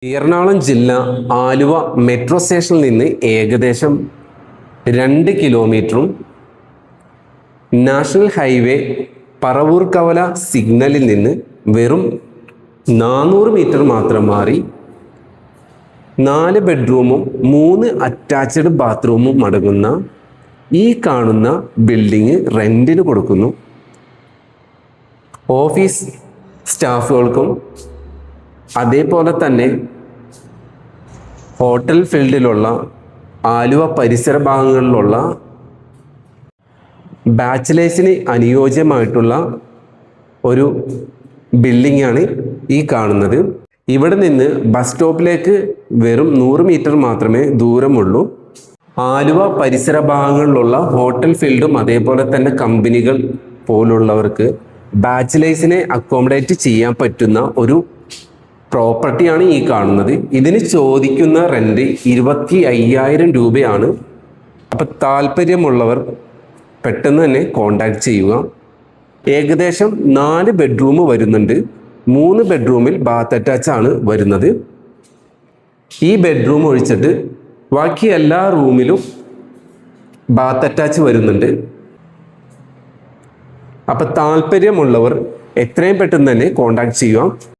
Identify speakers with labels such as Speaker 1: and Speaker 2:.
Speaker 1: എറണാകുളം ജില്ല ആലുവ മെട്രോ സ്റ്റേഷനിൽ നിന്ന് ഏകദേശം 2 കിലോമീറ്ററും നാഷണൽ ഹൈവേ പറവൂർ കവല സിഗ്നലിൽ നിന്ന് വെറും 400 മീറ്റർ മാത്രം മാറി 4 ബെഡ്റൂമും 3 അറ്റാച്ച്ഡ് ബാത്റൂമും അടങ്ങുന്ന ഈ കാണുന്ന ബിൽഡിംഗ് റെന്റിന് കൊടുക്കുന്നു. ഓഫീസ് സ്റ്റാഫുകൾക്കും അതേപോലെ തന്നെ ഹോട്ടൽ ഫീൽഡിലുള്ള ആലുവ പരിസര ഭാഗങ്ങളിലുള്ള ബാച്ചിലേഴ്സിന് അനുയോജ്യമായിട്ടുള്ള ഒരു ബിൽഡിംഗ് ആണ് ഈ കാണുന്നത്. ഇവിടെ നിന്ന് ബസ് സ്റ്റോപ്പിലേക്ക് വെറും 100 മീറ്റർ മാത്രമേ ദൂരമുള്ളൂ. ആലുവ പരിസര ഭാഗങ്ങളിലുള്ള ഹോട്ടൽ ഫീൽഡും അതേപോലെ തന്നെ കമ്പനികൾ പോലുള്ളവർക്ക് ബാച്ചിലേഴ്സിനെ അക്കോമഡേറ്റ് ചെയ്യാൻ പറ്റുന്ന ഒരു പ്രോപ്പർട്ടിയാണ് ഈ കാണുന്നത്. ഇതിന് ചോദിക്കുന്ന റെന്റ് 25,000 രൂപയാണ്. അപ്പം താല്പര്യമുള്ളവർ പെട്ടെന്ന് തന്നെ കോണ്ടാക്ട് ചെയ്യുക. ഏകദേശം 4 ബെഡ്റൂം വരുന്നുണ്ട്. 3 ബെഡ്റൂമിൽ ബാത്ത് അറ്റാച്ച് ആണ് വരുന്നത്. ഈ ബെഡ്റൂം ഒഴിച്ചിട്ട് ബാക്കി എല്ലാ റൂമിലും ബാത്ത് അറ്റാച്ച് വരുന്നുണ്ട്. അപ്പം താല്പര്യമുള്ളവർ എത്രയും പെട്ടെന്ന് തന്നെ കോണ്ടാക്ട് ചെയ്യുക.